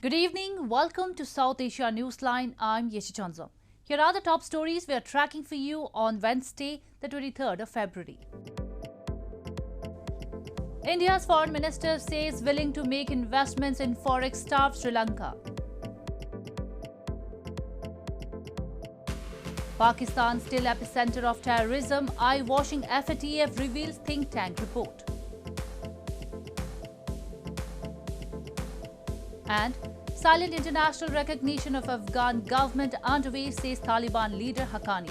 Good evening. Welcome to South Asia Newsline. I'm Jaishankar. Here are the top stories we are tracking for you on Wednesday, the 23rd of February. India's foreign minister says willing to make investments in forex-starved Sri Lanka. Pakistan still epicenter of terrorism. Eye-washing FATF reveals think tank report. And silent international recognition of Afghan government underway, says Taliban leader Haqqani.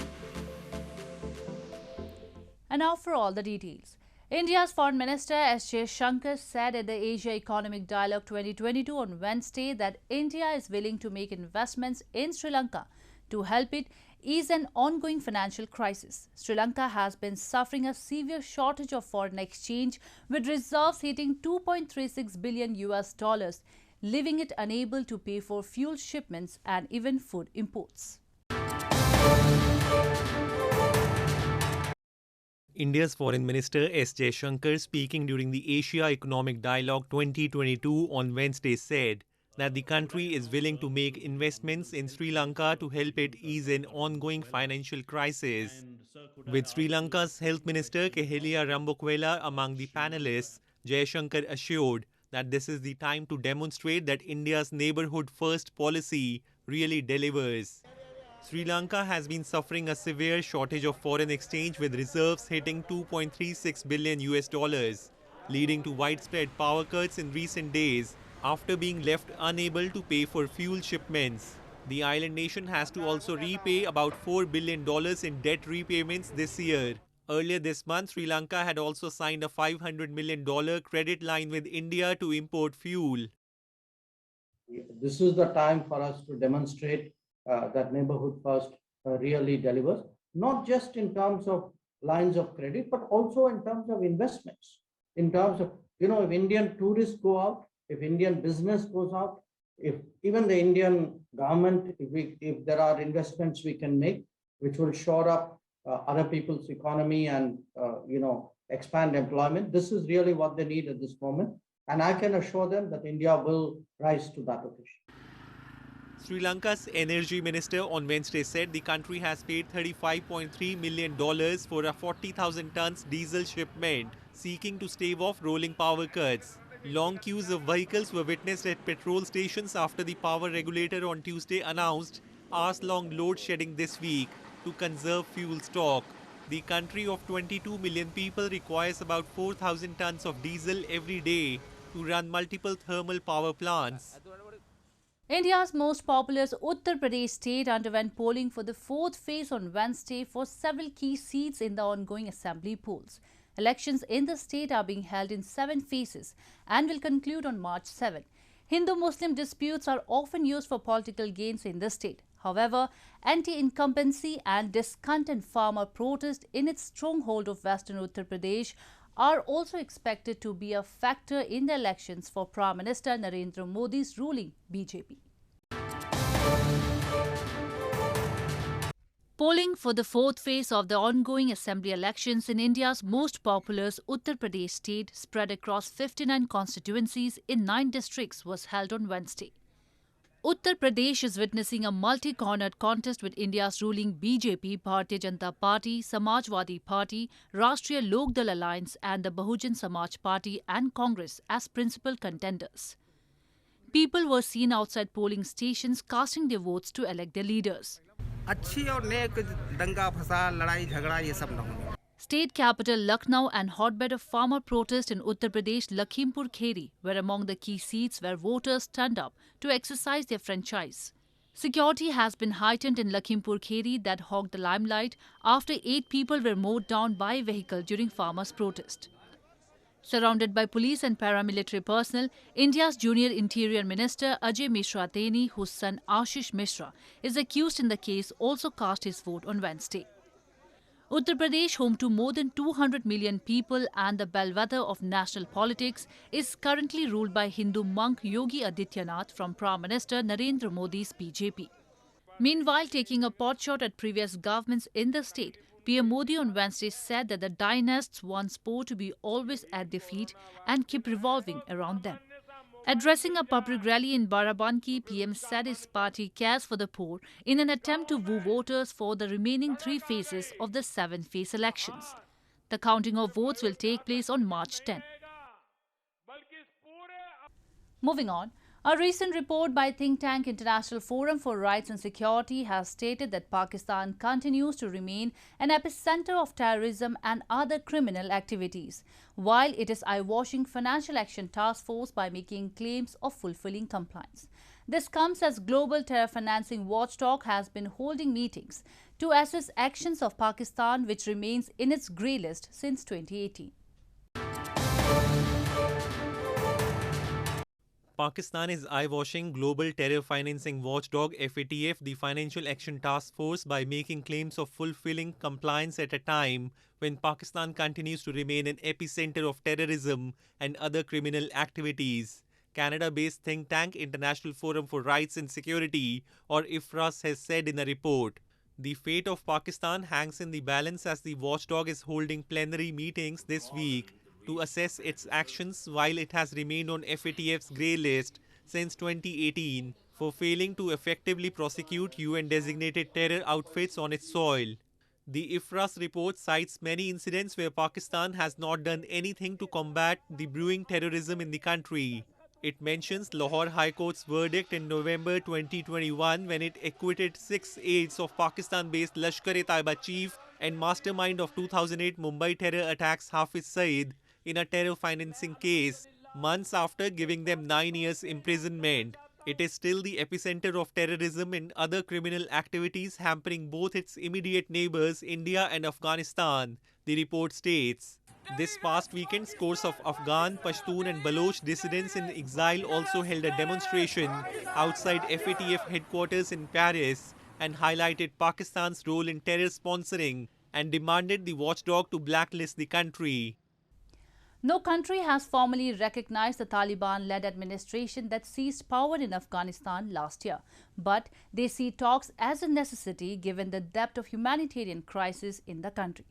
And now for all the details. India's Foreign Minister S. Jaishankar said at the Asia Economic Dialogue 2022 on Wednesday that India is willing to make investments in Sri Lanka to help it ease an ongoing financial crisis. Sri Lanka has been suffering a severe shortage of foreign exchange, with reserves hitting $2.36 billion, leaving it unable to pay for fuel shipments and even food imports. India's Foreign Minister S. Jaishankar, speaking during the Asia Economic Dialogue 2022 on Wednesday, said that the country is willing to make investments in Sri Lanka to help it ease an ongoing financial crisis. With Sri Lanka's Health Minister Kehelia Rambukwela among the panelists, Jaishankar assured that this is the time to demonstrate that India's neighborhood-first policy really delivers. Sri Lanka has been suffering a severe shortage of foreign exchange, with reserves hitting $2.36 billion, leading to widespread power cuts in recent days after being left unable to pay for fuel shipments. The island nation has to also repay about $4 billion in debt repayments this year. Earlier this month, Sri Lanka had also signed a $500 million credit line with India to import fuel. This is the time for us to demonstrate that neighborhood first really delivers, not just in terms of lines of credit, but also in terms of investments. In terms of, if Indian tourists go out, if Indian business goes out, if even the Indian government, if there are investments we can make, which will shore up other people's economy and, expand employment, this is really what they need at this moment. And I can assure them that India will rise to that occasion. Sri Lanka's energy minister on Wednesday said the country has paid $35.3 million for a 40,000 tons diesel shipment, seeking to stave off rolling power cuts. Long queues of vehicles were witnessed at petrol stations after the power regulator on Tuesday announced hours-long load shedding this week to conserve fuel stock. The country of 22 million people requires about 4,000 tons of diesel every day to run multiple thermal power plants. India's most populous Uttar Pradesh state underwent polling for the fourth phase on Wednesday for several key seats in the ongoing assembly polls. Elections in the state are being held in 7 phases and will conclude on March 7. Hindu-Muslim disputes are often used for political gains in the state. However, anti-incumbency and discontent farmer protest in its stronghold of western Uttar Pradesh are also expected to be a factor in the elections for Prime Minister Narendra Modi's ruling BJP. Polling for the fourth phase of the ongoing assembly elections in India's most populous Uttar Pradesh state, spread across 59 constituencies in 9 districts, was held on Wednesday. Uttar Pradesh is witnessing a multi-cornered contest with India's ruling BJP, Bharatiya Janata Party, Samajwadi Party, Rashtriya Lok Dal Alliance and the Bahujan Samaj Party and Congress as principal contenders. People were seen outside polling stations casting their votes to elect their leaders. State capital Lucknow and hotbed of farmer protest in Uttar Pradesh, Lakhimpur Kheri, were among the key seats where voters turned up to exercise their franchise. Security has been heightened in Lakhimpur Kheri, that hogged the limelight after 8 people were mowed down by a vehicle during farmers' protest. Surrounded by police and paramilitary personnel, India's junior Interior Minister Ajay Mishra Teni, whose son Ashish Mishra is accused in the case, also cast his vote on Wednesday. Uttar Pradesh, home to more than 200 million people and the bellwether of national politics, is currently ruled by Hindu monk Yogi Adityanath from Prime Minister Narendra Modi's BJP. Meanwhile, taking a potshot at previous governments in the state, PM Modi on Wednesday said that the dynasts want sport to be always at their feet and keep revolving around them. Addressing a public rally in Barabanki, PM said his party cares for the poor in an attempt to woo voters for the remaining 3 phases of the 7-phase elections. The counting of votes will take place on March 10. Moving on, a recent report by think tank International Forum for Rights and Security has stated that Pakistan continues to remain an epicenter of terrorism and other criminal activities, while it is eye-washing Financial Action Task Force by making claims of fulfilling compliance. This comes as Global Terror Financing Watchdog has been holding meetings to assess actions of Pakistan, which remains in its grey list since 2018. Pakistan is eye-washing Global Terror Financing Watchdog FATF, the Financial Action Task Force, by making claims of fulfilling compliance at a time when Pakistan continues to remain an epicenter of terrorism and other criminal activities. Canada-based think tank International Forum for Rights and Security, or IFRAS, has said in a report. The fate of Pakistan hangs in the balance as the watchdog is holding plenary meetings this week to assess its actions while it has remained on FATF's grey list since 2018 for failing to effectively prosecute UN-designated terror outfits on its soil. The IFRAS report cites many incidents where Pakistan has not done anything to combat the brewing terrorism in the country. It mentions Lahore High Court's verdict in November 2021 when it acquitted 6 aides of Pakistan-based Lashkar-e-Taiba chief and mastermind of 2008 Mumbai terror attacks Hafiz Saeed in a terror financing case, months after giving them 9 years imprisonment. It is still the epicenter of terrorism and other criminal activities, hampering both its immediate neighbors, India and Afghanistan, the report states. This past weekend, scores of Afghan, Pashtun and Baloch dissidents in exile also held a demonstration outside FATF headquarters in Paris and highlighted Pakistan's role in terror sponsoring and demanded the watchdog to blacklist the country. No country has formally recognized the Taliban-led administration that seized power in Afghanistan last year, but they see talks as a necessity given the depth of humanitarian crisis in the country.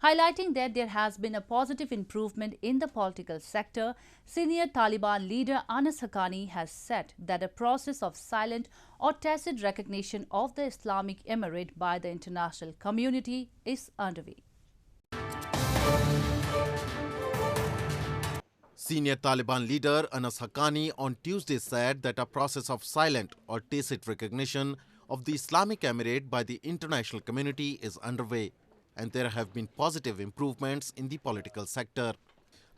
Highlighting that there has been a positive improvement in the political sector, senior Taliban leader Anas Haqqani has said that a process of silent or tacit recognition of the Islamic Emirate by the international community is underway. Senior Taliban leader Anas Haqqani on Tuesday said that a process of silent or tacit recognition of the Islamic Emirate by the international community is underway, and there have been positive improvements in the political sector.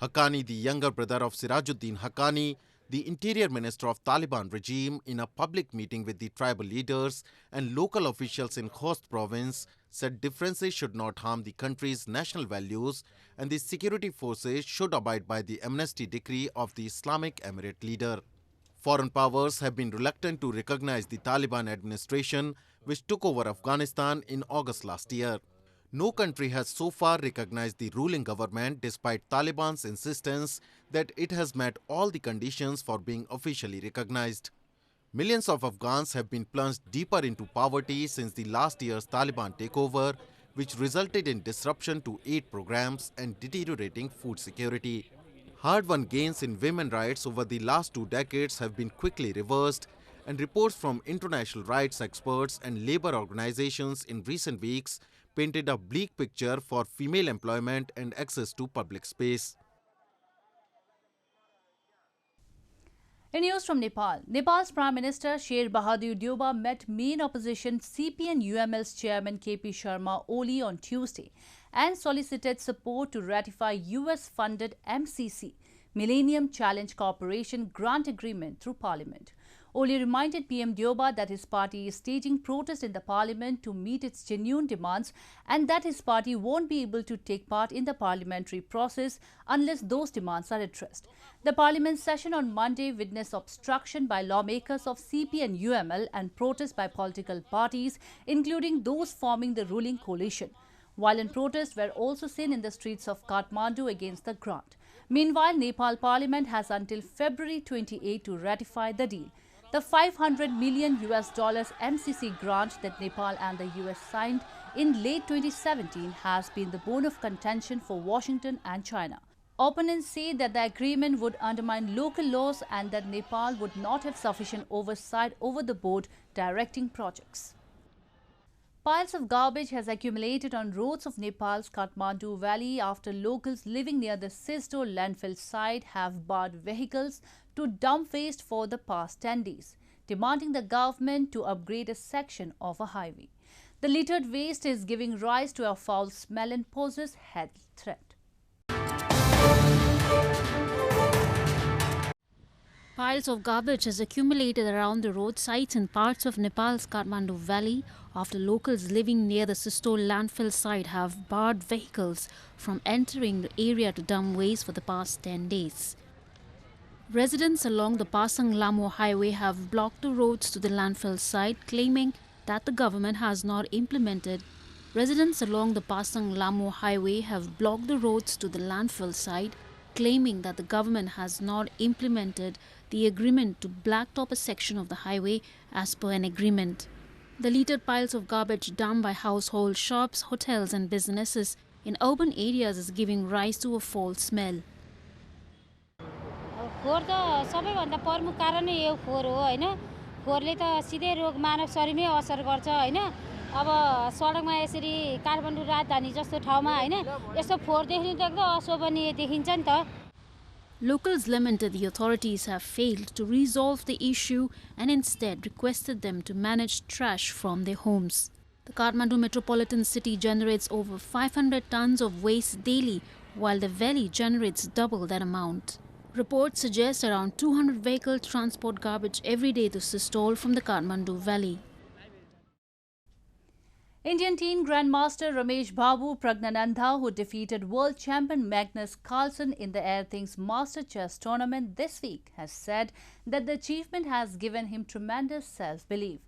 Haqqani, the younger brother of Sirajuddin Haqqani, the interior minister of Taliban regime, in a public meeting with the tribal leaders and local officials in Khost province, said differences should not harm the country's national values and the security forces should abide by the amnesty decree of the Islamic Emirate leader. Foreign powers have been reluctant to recognize the Taliban administration, which took over Afghanistan in August last year. No country has so far recognized the ruling government despite Taliban's insistence that it has met all the conditions for being officially recognized. Millions of Afghans have been plunged deeper into poverty since the last year's Taliban takeover, which resulted in disruption to aid programs and deteriorating food security. Hard-won gains in women's rights over the last 2 decades have been quickly reversed, and reports from international rights experts and labor organizations in recent weeks painted a bleak picture for female employment and access to public space. In news from Nepal, Nepal's Prime Minister Sher Bahadur Deuba met main opposition CPN-UML's chairman KP Sharma Oli on Tuesday and solicited support to ratify US-funded MCC-Millennium Challenge Corporation grant agreement through Parliament. Oli reminded PM Deuba that his party is staging protest in the parliament to meet its genuine demands and that his party won't be able to take part in the parliamentary process unless those demands are addressed. The parliament session on Monday witnessed obstruction by lawmakers of CPN-UML and protests by political parties, including those forming the ruling coalition. Violent protests were also seen in the streets of Kathmandu against the grant. Meanwhile, Nepal Parliament has until February 28 to ratify the deal. The $500 million MCC grant that Nepal and the US signed in late 2017 has been the bone of contention for Washington and China. Opponents say that the agreement would undermine local laws and that Nepal would not have sufficient oversight over the board directing projects. Piles of garbage has accumulated on roads of Nepal's Kathmandu Valley after locals living near the Sisdole landfill site have barred vehicles to dump waste for the past 10 days, demanding the government to upgrade a section of a highway. The littered waste is giving rise to a foul smell and poses health threat. Piles of garbage has accumulated around the roadsides in parts of Nepal's Kathmandu Valley after locals living near the Sisdole landfill site have barred vehicles from entering the area to dump waste for the past 10 days. Residents along the Pasang-Lamo highway have blocked the roads to the landfill site, claiming that the government has not implemented. Residents along the Pasang-Lamo highway have blocked the roads to the landfill site, claiming that the government has not implemented the agreement to blacktop a section of the highway as per an agreement. The littered piles of garbage dumped by household shops, hotels and businesses in urban areas is giving rise to a foul smell. फोहोर त सबैभन्दा प्रमुख कारण नै यो फोहोर हो हैन फोहोरले त सिधै रोग मानव शरीरमै असर गर्छ हैन अब सडकमा यसरी काठमाडौँ राजधानी जस्तो ठाउँमा हैन यस्तो फोहोर देख्नु त एकदम अशोभनीय देखिन्छ नि त. Locals lamented the authorities have failed to resolve the issue and instead requested them to manage trash from their homes. The Kathmandu metropolitan city generates over 500 tons of waste daily, while the valley generates double that amount. Reports suggest around 200 vehicles transport garbage every day to Sisdole from the Kathmandu Valley. Indian teen grandmaster Rameshbabu Praggnanandhaa, who defeated world champion Magnus Carlsen in the Airthings Masters chess tournament this week, has said that the achievement has given him tremendous self-belief.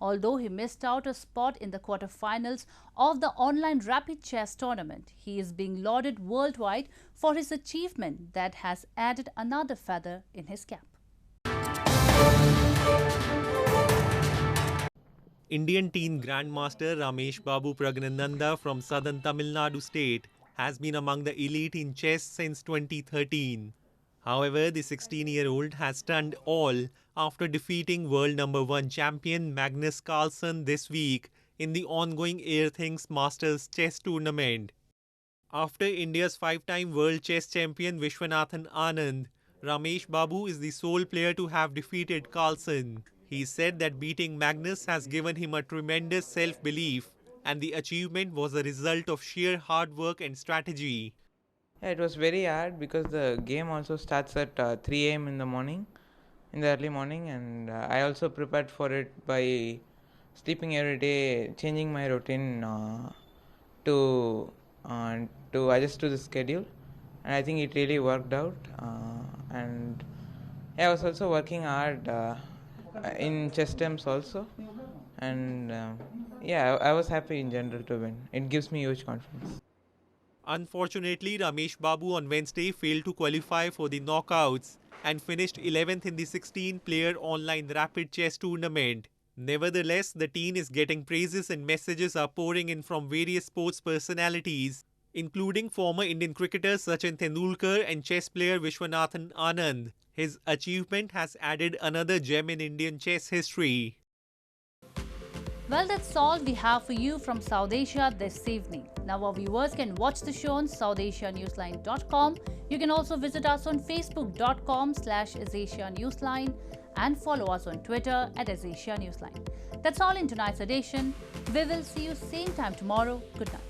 Although he missed out a spot in the quarterfinals of the online rapid chess tournament, he is being lauded worldwide for his achievement that has added another feather in his cap. Indian teen grandmaster Rameshbabu Praggnanandhaa from southern Tamil Nadu state has been among the elite in chess since 2013. However, the 16-year-old has stunned all after defeating world number 1 champion Magnus Carlsen this week in the ongoing Airthings Masters chess tournament. After India's 5-time world chess champion Vishwanathan Anand, Rameshbabu is the sole player to have defeated Carlsen. He said that beating Magnus has given him a tremendous self-belief and the achievement was a result of sheer hard work and strategy. Yeah, it was very hard because the game also starts at 3 a.m. in the early morning, and I also prepared for it by sleeping every day, changing my routine to adjust to the schedule, and I think it really worked out. And I was also working hard in chess terms also, and I was happy in general to win. It gives me huge confidence. Unfortunately, Rameshbabu on Wednesday failed to qualify for the knockouts and finished 11th in the 16-player online rapid chess tournament. Nevertheless, the teen is getting praises and messages are pouring in from various sports personalities, including former Indian cricketers Sachin Tendulkar and chess player Vishwanathan Anand. His achievement has added another gem in Indian chess history. Well, that's all we have for you from South Asia this evening. Now our viewers can watch the show on SouthAsiaNewsline.com. You can also visit us on Facebook.com/AsAsiaNewsline and follow us on Twitter @AsAsiaNewsline. That's all in tonight's edition. We will see you same time tomorrow. Good night.